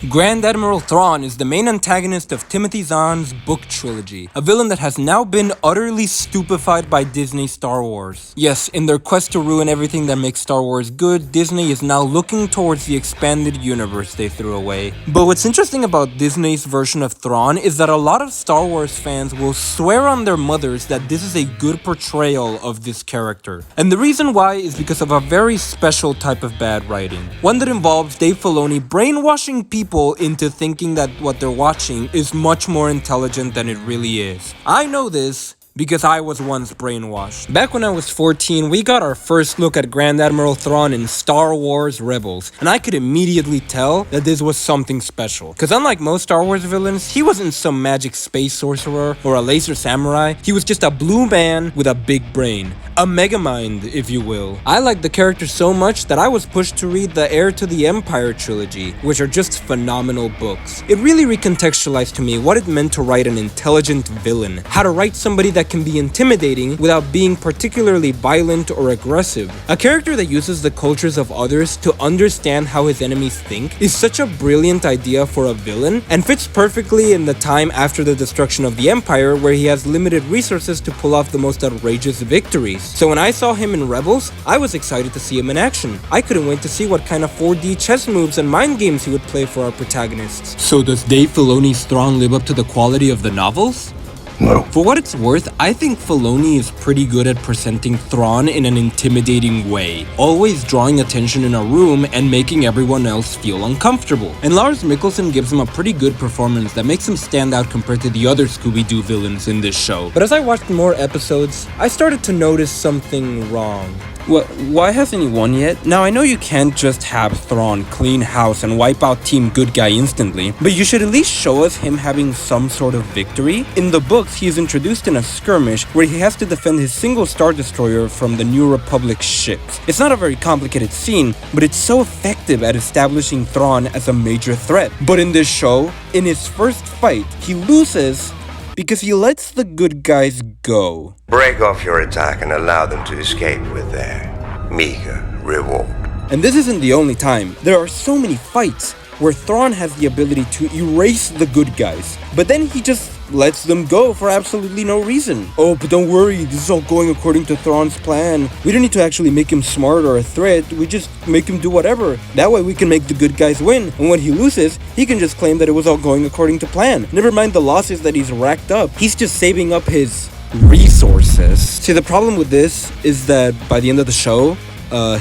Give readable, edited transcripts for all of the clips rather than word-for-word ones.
Grand Admiral Thrawn is the main antagonist of Timothy Zahn's book trilogy, a villain that has now been utterly stupefied by Disney Star Wars. Yes, in their quest to ruin everything that makes Star Wars good, Disney is now looking towards the expanded universe they threw away. But what's interesting about Disney's version of Thrawn is that a lot of Star Wars fans will swear on their mothers that this is a good portrayal of this character. And the reason why is because of a very special type of bad writing. One that involves Dave Filoni brainwashing people into thinking that what they're watching is much more intelligent than it really is. I know this because I was once brainwashed. Back when I was 14, we got our first look at Grand Admiral Thrawn in Star Wars Rebels, and I could immediately tell that this was something special. Cause unlike most Star Wars villains, he wasn't some magic space sorcerer or a laser samurai, he was just a blue man with a big brain. A megamind, if you will. I liked the character so much that I was pushed to read the Heir to the Empire trilogy, which are just phenomenal books. It really recontextualized to me what it meant to write an intelligent villain, how to write somebody that can be intimidating without being particularly violent or aggressive. A character that uses the cultures of others to understand how his enemies think is such a brilliant idea for a villain, and fits perfectly in the time after the destruction of the Empire where he has limited resources to pull off the most outrageous victories. So when I saw him in Rebels, I was excited to see him in action. I couldn't wait to see what kind of 4D chess moves and mind games he would play for our protagonists. So does Dave Filoni's Thrawn live up to the quality of the novels? No. For what it's worth, I think Filoni is pretty good at presenting Thrawn in an intimidating way, always drawing attention in a room and making everyone else feel uncomfortable. And Lars Mikkelsen gives him a pretty good performance that makes him stand out compared to the other Scooby-Doo villains in this show. But as I watched more episodes, I started to notice something wrong. Why hasn't he won yet? Now I know you can't just have Thrawn clean house and wipe out Team Good Guy instantly, but you should at least show us him having some sort of victory. In the books, he is introduced in a skirmish where he has to defend his single Star Destroyer from the New Republic ships. It's not a very complicated scene, but it's so effective at establishing Thrawn as a major threat. But in this show, in his first fight, he loses because he lets the good guys go. Break off your attack and allow them to escape with their meager reward. And this isn't the only time. There are so many fights where Thrawn has the ability to erase the good guys, but then he just lets them go for absolutely no reason. Oh, but don't worry, this is all going according to Thrawn's plan. We don't need to actually make him smart or a threat, we just make him do whatever. That way we can make the good guys win, and when he loses, he can just claim that it was all going according to plan. Never mind the losses that he's racked up, he's just saving up his resources. See, the problem with this is that by the end of the show,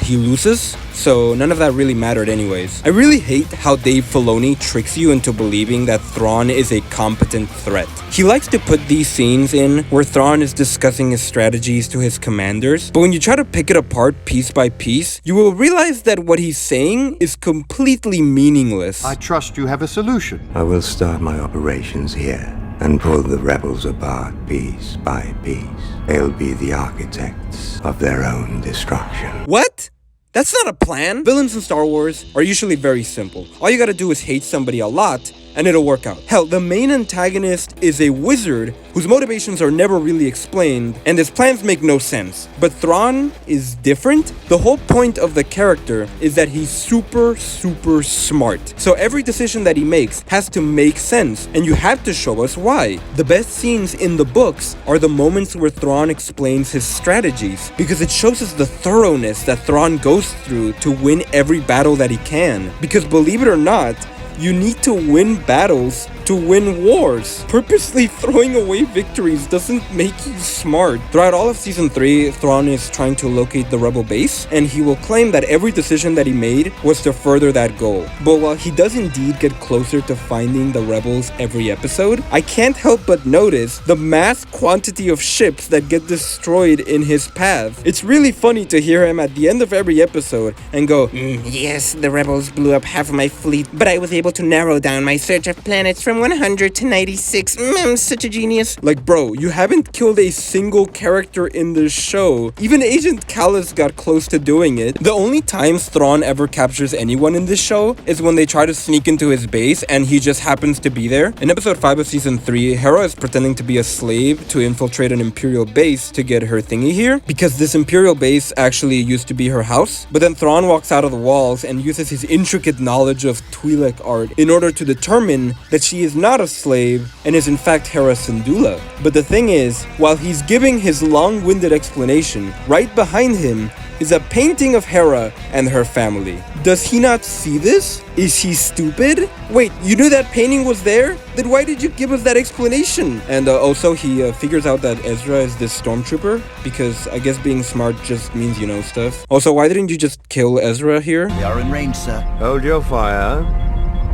he loses, so none of that really mattered anyways. I really hate how Dave Filoni tricks you into believing that Thrawn is a competent threat. He likes to put these scenes in where Thrawn is discussing his strategies to his commanders, but when you try to pick it apart piece by piece, you will realize that what he's saying is completely meaningless. I trust you have a solution. I will start my operations here and pull the rebels apart piece by piece. They'll be the architects of their own destruction. What? That's not a plan. Villains in Star Wars are usually very simple. All you gotta do is hate somebody a lot, and it'll work out. Hell, the main antagonist is a wizard whose motivations are never really explained, and his plans make no sense. But Thrawn is different. The whole point of the character is that he's super smart. So every decision that he makes has to make sense, and you have to show us why. The best scenes in the books are the moments where Thrawn explains his strategies, because it shows us the thoroughness that Thrawn goes through to win every battle that he can. Because believe it or not, you need to win battles to win wars. Purposely throwing away victories doesn't make you smart. Throughout all of Season 3, Thrawn is trying to locate the rebel base, and he will claim that every decision that he made was to further that goal. But while he does indeed get closer to finding the rebels every episode, I can't help but notice the mass quantity of ships that get destroyed in his path. It's really funny to hear him at the end of every episode and go, Yes, the rebels blew up half of my fleet, but I was able to narrow down my search of planets from from 100 to 96. I'm such a genius. Like, bro, you haven't killed a single character in this show. Even Agent Callus got close to doing it. The only times Thrawn ever captures anyone in this show is when they try to sneak into his base and he just happens to be there. In episode 5 of season 3, Hera is pretending to be a slave to infiltrate an Imperial base to get her thingy here, because this Imperial base actually used to be her house. But then Thrawn walks out of the walls and uses his intricate knowledge of Twi'lek art in order to determine that she is not a slave and is in fact Hera Syndulla. But the thing is, while he's giving his long-winded explanation, right behind him is a painting of Hera and her family. Does he not see this? Is he stupid? Wait, you knew that painting was there? Then why did you give us that explanation? And also he figures out that Ezra is this stormtrooper, because I guess being smart just means you know stuff. Also, why didn't you just kill Ezra here? We are in range, sir. Hold your fire.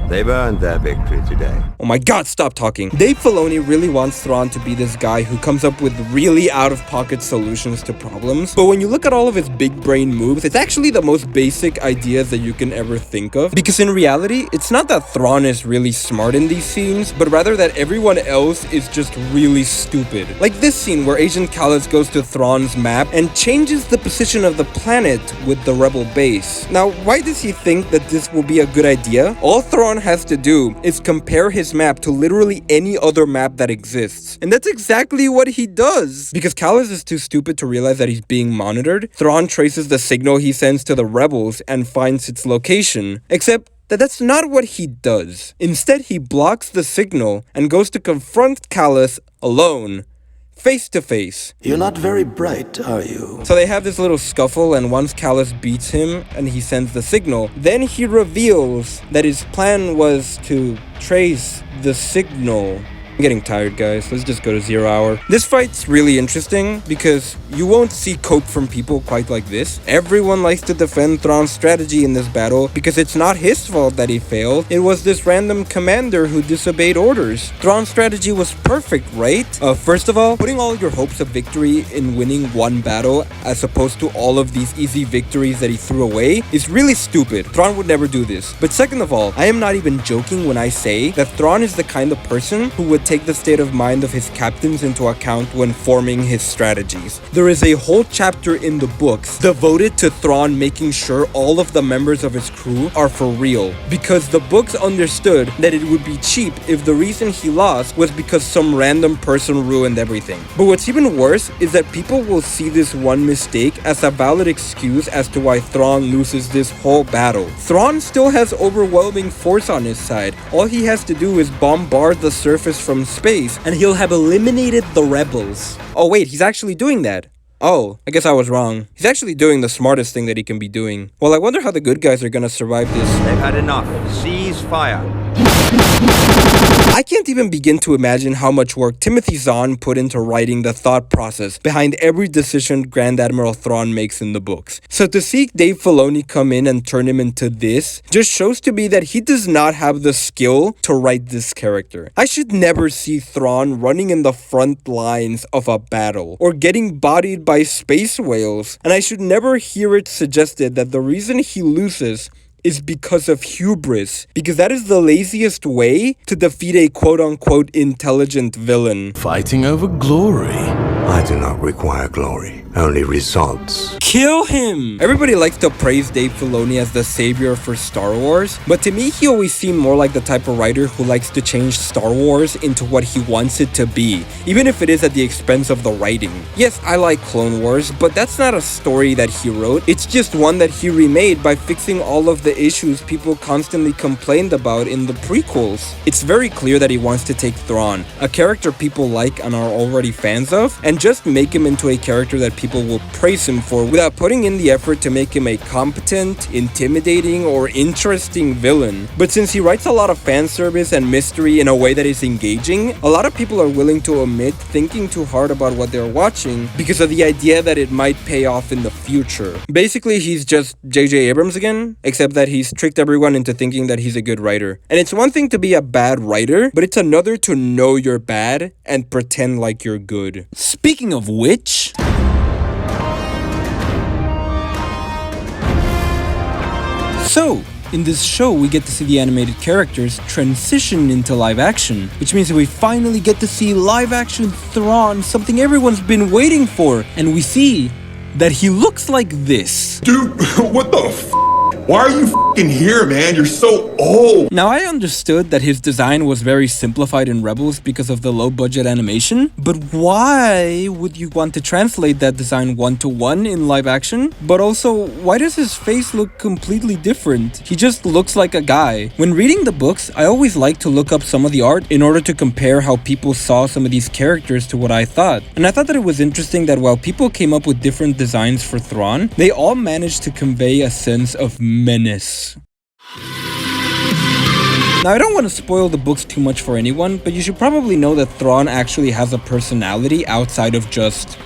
They've earned their victory today. Oh my god, stop talking. Dave Filoni really wants Thrawn to be this guy who comes up with really out-of-pocket solutions to problems. But when you look at all of his big brain moves, it's actually the most basic ideas that you can ever think of. Because in reality, it's not that Thrawn is really smart in these scenes, but rather that everyone else is just really stupid. Like this scene where Agent Callus goes to Thrawn's map and changes the position of the planet with the rebel base. Now, why does he think that this will be a good idea? All Thrawn has to do is compare his map to literally any other map that exists. And that's exactly what he does. Because Callus is too stupid to realize that he's being monitored, Thrawn traces the signal he sends to the rebels and finds its location. Except that's not what he does. Instead, he blocks the signal and goes to confront Callus alone, face to face. You're not very bright, are you? So they have this little scuffle, and once Callus beats him and he sends the signal, then he reveals that his plan was to trace the signal. I'm getting tired, guys. Let's just go to 0 hour. This fight's really interesting because you won't see cope from people quite like this. Everyone likes to defend Thrawn's strategy in this battle because it's not his fault that he failed. It was this random commander who disobeyed orders. Thrawn's strategy was perfect, right? First of all, putting all your hopes of victory in winning one battle as opposed to all of these easy victories that he threw away is really stupid. Thrawn would never do this. But second of all, I am not even joking when I say that Thrawn is the kind of person who would take the state of mind of his captains into account when forming his strategies. There is a whole chapter in the books devoted to Thrawn making sure all of the members of his crew are for real, because the books understood that it would be cheap if the reason he lost was because some random person ruined everything. But what's even worse is that people will see this one mistake as a valid excuse as to why Thrawn loses this whole battle. Thrawn still has overwhelming force on his side. All he has to do is bombard the surface from space and he'll have eliminated the rebels. Oh wait, he's actually doing that. Oh, I guess I was wrong. He's actually doing the smartest thing that he can be doing. Well, I wonder how the good guys are gonna survive this. They've had enough. Cease fire. I can't even begin to imagine how much work Timothy Zahn put into writing the thought process behind every decision Grand Admiral Thrawn makes in the books. So to see Dave Filoni come in and turn him into this just shows to me that he does not have the skill to write this character. I should never see Thrawn running in the front lines of a battle or getting bodied by space whales, and I should never hear it suggested that the reason he loses is because of hubris, because that is the laziest way to defeat a quote-unquote intelligent villain. Fighting over glory. I do not require glory, only results. Kill him! Everybody likes to praise Dave Filoni as the savior for Star Wars, but to me he always seemed more like the type of writer who likes to change Star Wars into what he wants it to be, even if it is at the expense of the writing. Yes, I like Clone Wars, but that's not a story that he wrote. It's just one that he remade by fixing all of the issues people constantly complained about in the prequels. It's very clear that he wants to take Thrawn, a character people like and are already fans of, and just make him into a character that people will praise him for without putting in the effort to make him a competent, intimidating, or interesting villain. But since he writes a lot of fan service and mystery in a way that is engaging, a lot of people are willing to omit thinking too hard about what they're watching because of the idea that it might pay off in the future. Basically, he's just J.J. Abrams again, except that he's tricked everyone into thinking that he's a good writer. And it's one thing to be a bad writer, but it's another to know you're bad and pretend like you're good. Speaking of which, so In this show, we get to see the animated characters transition into live action, which means that we finally get to see live action Thrawn, something everyone's been waiting for, and we see that he looks like this. Dude, what the f***? Why are you f***ing here, man? You're so old. Now, I understood that his design was very simplified in Rebels because of the low-budget animation, but why would you want to translate that design one-to-one in live action? But also, why does his face look completely different? He just looks like a guy. When reading the books, I always like to look up some of the art in order to compare how people saw some of these characters to what I thought. And I thought that it was interesting that while people came up with different designs for Thrawn, they all managed to convey a sense of menace. Now, I don't want to spoil the books too much for anyone, but you should probably know that Thrawn actually has a personality outside of just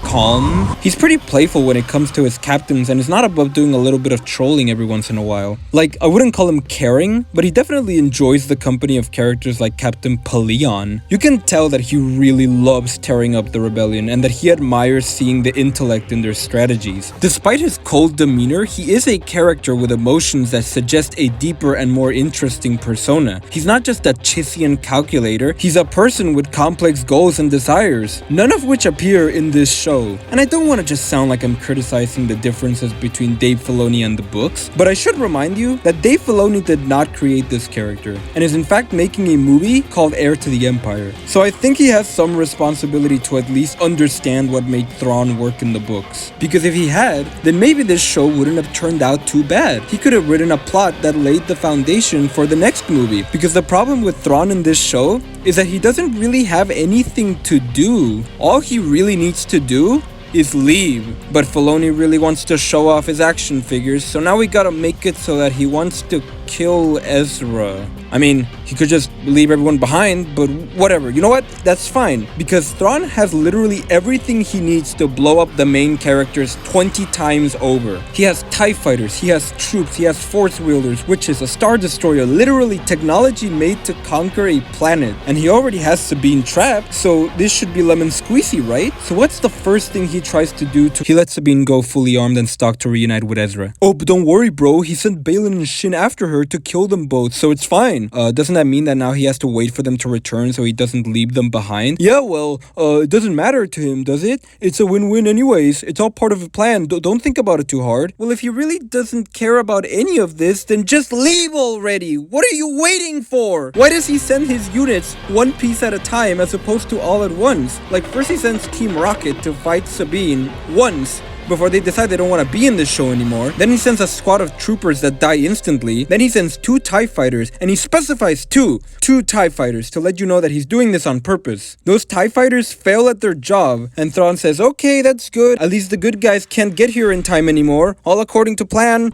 calm. He's pretty playful when it comes to his captains and is not above doing a little bit of trolling every once in a while. Like, I wouldn't call him caring, but he definitely enjoys the company of characters like Captain Paleon. You can tell that he really loves tearing up the rebellion and that he admires seeing the intellect in their strategies. Despite his cold demeanor, he is a character with emotions that suggest a deeper and more interesting persona. He's not just a Chissian calculator, he's a person with complex goals and desires, none of which appear in this show. And I don't want to just sound like I'm criticizing the differences between Dave Filoni and the books, but I should remind you that Dave Filoni did not create this character, and is in fact making a movie called Heir to the Empire. So I think he has some responsibility to at least understand what made Thrawn work in the books. Because if he had, then maybe this show wouldn't have turned out too bad. He could have written a plot that laid the foundation for the next movie. Because the problem with Thrawn in this show is that he doesn't really have anything to do. All he really needs to do is leave. But Filoni really wants to show off his action figures, so now we gotta make it so that he wants to kill Ezra. I mean, he could just leave everyone behind, but whatever. You know what? That's fine, because Thrawn has literally everything he needs to blow up the main characters 20 times over. He has TIE fighters, he has troops, he has force wielders, witches, a star destroyer, literally technology made to conquer a planet. And he already has Sabine trapped, so this should be lemon squeezy, right? So what's the first thing he tries to do? He lets Sabine go fully armed and stalk to reunite with Ezra. Oh, but don't worry, bro, he sent Balin and Shin after her to kill them both, so it's fine. Doesn't that mean that now he has to wait for them to return so he doesn't leave them behind? Yeah, well, it doesn't matter to him, does it? It's a win-win anyways. It's all part of a plan. Don't think about it too hard. Well, if he really doesn't care about any of this, then just leave already. What are you waiting for? Why does he send his units one piece at a time as opposed to all at once? Like, first he sends Team Rocket to fight Sabine once, before they decide they don't want to be in this show anymore. Then he sends a squad of troopers that die instantly. Then he sends 2 TIE fighters, and he specifies two TIE fighters to let you know that he's doing this on purpose. Those TIE fighters fail at their job, and Thrawn says, okay, that's good. At least the good guys can't get here in time anymore. All according to plan.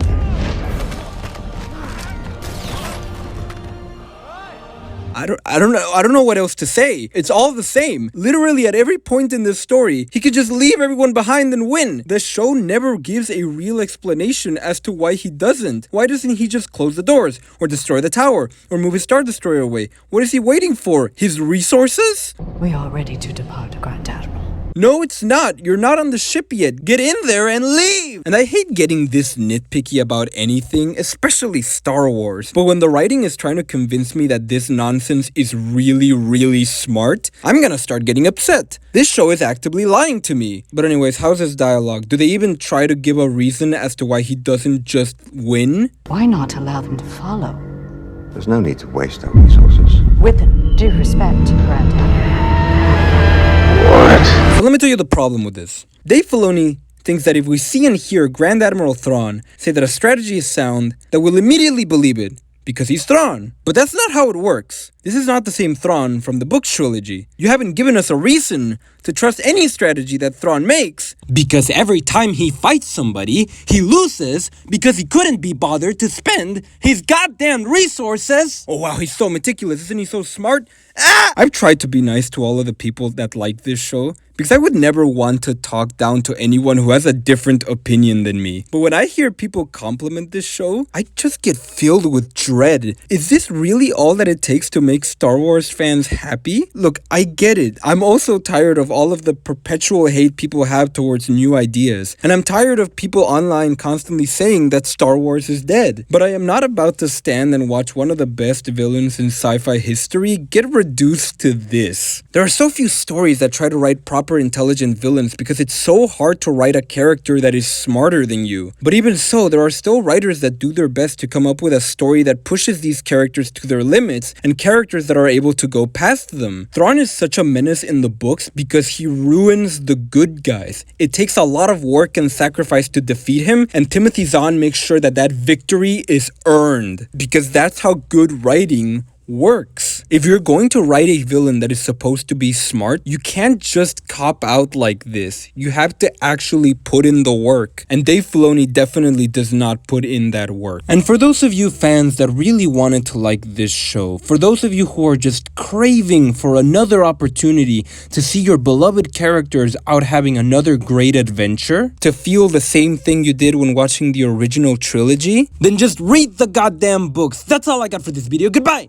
I don't know what else to say. It's all the same. Literally at every point in this story, he could just leave everyone behind and win. The show never gives a real explanation as to why he doesn't. Why doesn't he just close the doors, or destroy the tower, or move his Star Destroyer away? What is he waiting for? His resources? We are ready to depart, Grand Admiral. No, it's not. You're not on the ship yet. Get in there and leave! And I hate getting this nitpicky about anything, especially Star Wars. But when the writing is trying to convince me that this nonsense is really, really smart, I'm gonna start getting upset. This show is actively lying to me. But anyways, how's his dialogue? Do they even try to give a reason as to why he doesn't just win? Why not allow them to follow? There's no need to waste our resources. With due respect, Grand Admiral. So let me tell you the problem with this. Dave Filoni thinks that if we see and hear Grand Admiral Thrawn say that a strategy is sound, that we'll immediately believe it, because he's Thrawn. But that's not how it works. This is not the same Thrawn from the book trilogy. You haven't given us a reason to trust any strategy that Thrawn makes. Because every time he fights somebody, he loses because he couldn't be bothered to spend his goddamn resources. Oh wow, he's so meticulous. Isn't he so smart? I've tried to be nice to all of the people that like this show, because I would never want to talk down to anyone who has a different opinion than me. But when I hear people compliment this show, I just get filled with dread. Is this really all that it takes to make Star Wars fans happy? Look, I get it. I'm also tired of all of the perpetual hate people have towards new ideas. And I'm tired of people online constantly saying that Star Wars is dead. But I am not about to stand and watch one of the best villains in sci-fi history get reduced to this. There are so few stories that try to write proper intelligent villains because it's so hard to write a character that is smarter than you. But even so, there are still writers that do their best to come up with a story that pushes these characters to their limits and characters that are able to go past them. Thrawn is such a menace in the books because he ruins the good guys. It takes a lot of work and sacrifice to defeat him, and Timothy Zahn makes sure that that victory is earned, because that's how good writing works. If you're going to write a villain that is supposed to be smart, you can't just cop out like this. You have to actually put in the work. And Dave Filoni definitely does not put in that work. And for those of you fans that really wanted to like this show, for those of you who are just craving for another opportunity to see your beloved characters out having another great adventure, to feel the same thing you did when watching the original trilogy, then just read the goddamn books. That's all I got for this video. Goodbye!